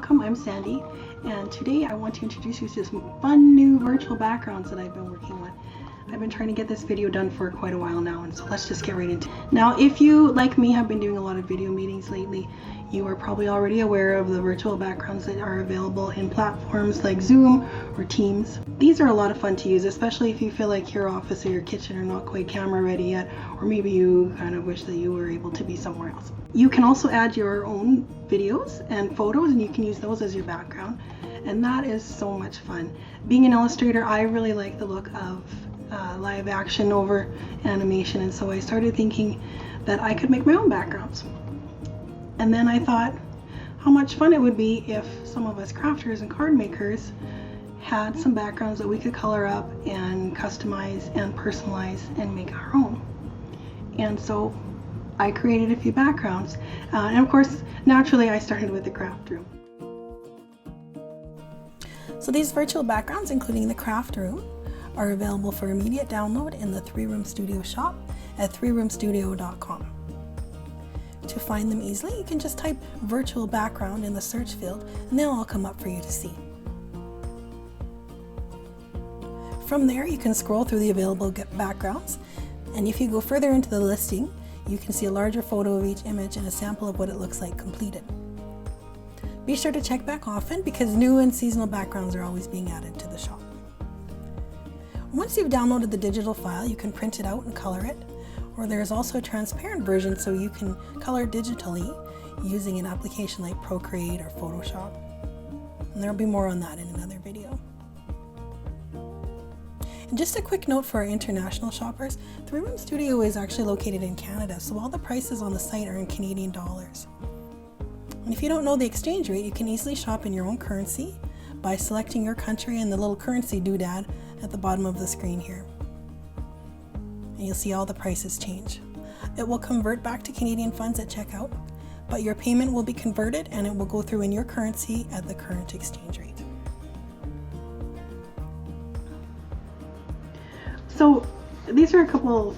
welcome, I'm Sandy, and today I want to introduce you to some fun new virtual backgrounds that I've been working on. I've been trying to get this video done for quite a while now, and so let's just get right into it. Now, if you, like me, have been doing a lot of video meetings lately, you are probably already aware of the virtual backgrounds that are available in platforms like Zoom or Teams. These are a lot of fun to use, especially if you feel like your office or your kitchen are not quite camera ready yet, or maybe you kind of wish that you were able to be somewhere else. You can also add your own videos and photos, and you can use those as your background, and that is so much fun. Being an illustrator, I really like the look of live action over animation, and so I started thinking that I could make my own backgrounds. And then I thought how much fun it would be if some of us crafters and card makers had some backgrounds that we could color up and customize and personalize and make our own. And so I created a few backgrounds, and of course naturally I started with the craft room. So these virtual backgrounds, including the craft room, are available for immediate download in the ThreeRoomStudio shop at ThreeRoomStudio.com. To find them easily, you can just type virtual background in the search field and they'll all come up for you to see. From there, you can scroll through the available backgrounds, and if you go further into the listing, you can see a larger photo of each image and a sample of what it looks like completed. Be sure to check back often because new and seasonal backgrounds are always being added to the shop. Once you've downloaded the digital file, you can print it out and color it, or there's also a transparent version so you can color digitally using an application like Procreate or Photoshop. And there'll be more on that in another video. And just a quick note for our international shoppers, ThreeRoomStudio is actually located in Canada, so all the prices on the site are in Canadian dollars. And if you don't know the exchange rate, you can easily shop in your own currency by selecting your country and the little currency doodad at the bottom of the screen here. And you'll see all the prices change. It will convert back to Canadian funds at checkout, but your payment will be converted and it will go through in your currency at the current exchange rate. So these are a couple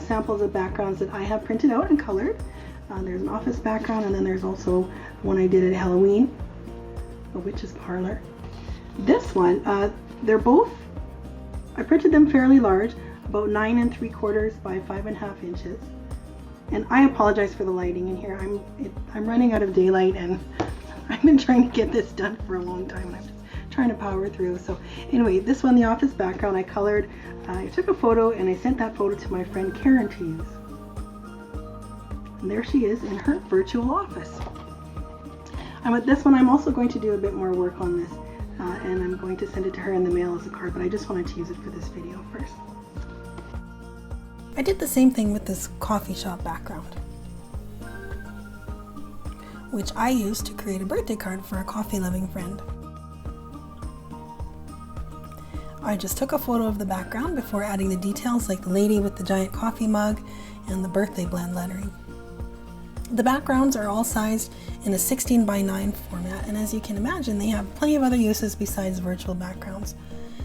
samples of backgrounds that I have printed out and colored. There's an office background, and then there's also one I did at Halloween, a witch's parlor. This one, I printed them fairly large, about 9 3/4 by 5.5 inches. And I apologize for the lighting in here. I'm running out of daylight, and I've been trying to get this done for a long time, and I'm just trying to power through. So anyway, this one, the office background, I colored. I took a photo and I sent that photo to my friend Karen to use. And there she is in her virtual office. And with this one, I'm also going to do a bit more work on this, and I'm going to send it to her in the mail as a card, but I just wanted to use it for this video first. I did the same thing with this coffee shop background, which I used to create a birthday card for a coffee-loving friend. I just took a photo of the background before adding the details like the lady with the giant coffee mug and the birthday blend lettering. The backgrounds are all sized in a 16 by 9 format, and as you can imagine, they have plenty of other uses besides virtual backgrounds.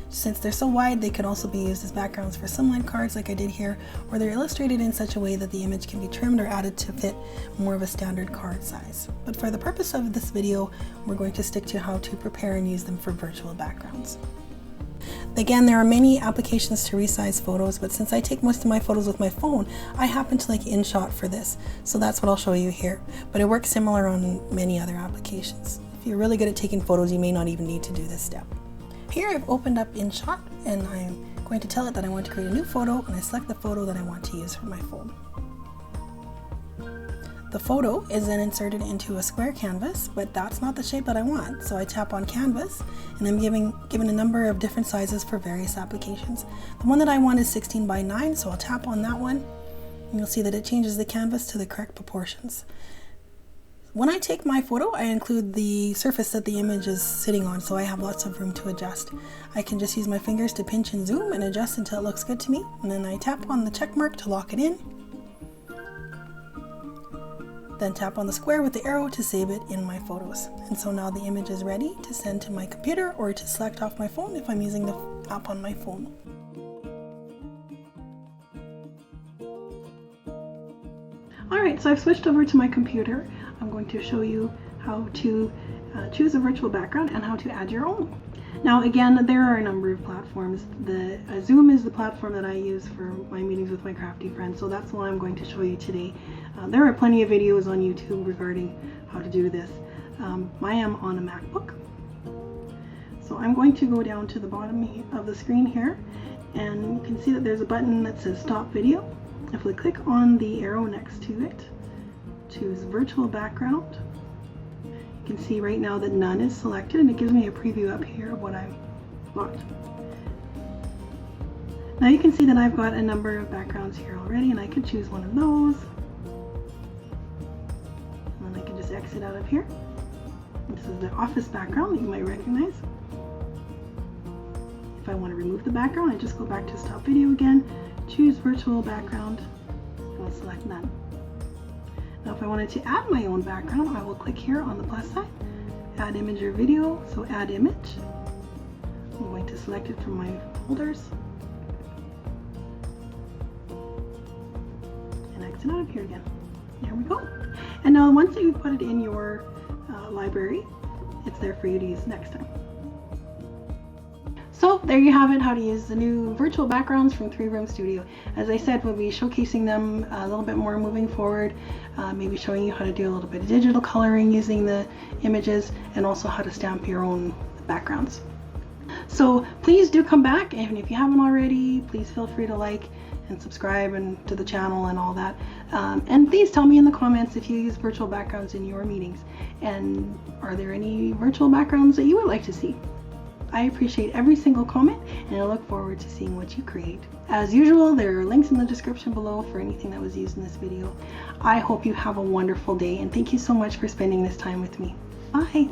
Since they're so wide, they could also be used as backgrounds for slimline cards like I did here, or they're illustrated in such a way that the image can be trimmed or added to fit more of a standard card size. But for the purpose of this video, we're going to stick to how to prepare and use them for virtual backgrounds. Again, there are many applications to resize photos, but since I take most of my photos with my phone, I happen to like InShot for this, so that's what I'll show you here. But it works similar on many other applications. If you're really good at taking photos, you may not even need to do this step. Here I've opened up InShot, and I'm going to tell it that I want to create a new photo, and I select the photo that I want to use for my phone. The photo is then inserted into a square canvas, but that's not the shape that I want. So I tap on canvas, and I'm given a number of different sizes for various applications. The one that I want is 16 by 9, so I'll tap on that one, and you'll see that it changes the canvas to the correct proportions. When I take my photo, I include the surface that the image is sitting on, so I have lots of room to adjust. I can just use my fingers to pinch and zoom and adjust until it looks good to me, and then I tap on the check mark to lock it in. Then tap on the square with the arrow to save it in my photos. And so now the image is ready to send to my computer or to select off my phone if I'm using the app on my phone. Alright, so I've switched over to my computer. I'm going to show you how to choose a virtual background, and how to add your own. Now again, there are a number of platforms. The Zoom is the platform that I use for my meetings with my crafty friends, so that's what I'm going to show you today. There are plenty of videos on YouTube regarding how to do this. I am on a MacBook, so I'm going to go down to the bottom of the screen here, and you can see that there's a button that says Stop Video. If we click on the arrow next to it, choose Virtual Background. You can see right now that none is selected, and it gives me a preview up here of what I've got. Now you can see that I've got a number of backgrounds here already, and I could choose one of those. And then I can just exit out of here. This is the office background that you might recognize. If I want to remove the background, I just go back to Stop Video again, choose Virtual Background, and I'll select None. Now if I wanted to add my own background, I will click here on the plus sign, Add Image or Video, so Add Image. I'm going to select it from my folders, and exit out of here again. There we go. And now once that you've put it in your library, it's there for you to use next time. So there you have it, how to use the new virtual backgrounds from ThreeRoomStudio. As I said, we'll be showcasing them a little bit more moving forward, maybe showing you how to do a little bit of digital coloring using the images, and also how to stamp your own backgrounds. So please do come back, and if you haven't already, please feel free to like and subscribe and to the channel and all that. And please tell me in the comments if you use virtual backgrounds in your meetings, and are there any virtual backgrounds that you would like to see? I appreciate every single comment, and I look forward to seeing what you create. As usual, there are links in the description below for anything that was used in this video. I hope you have a wonderful day, and thank you so much for spending this time with me. Bye!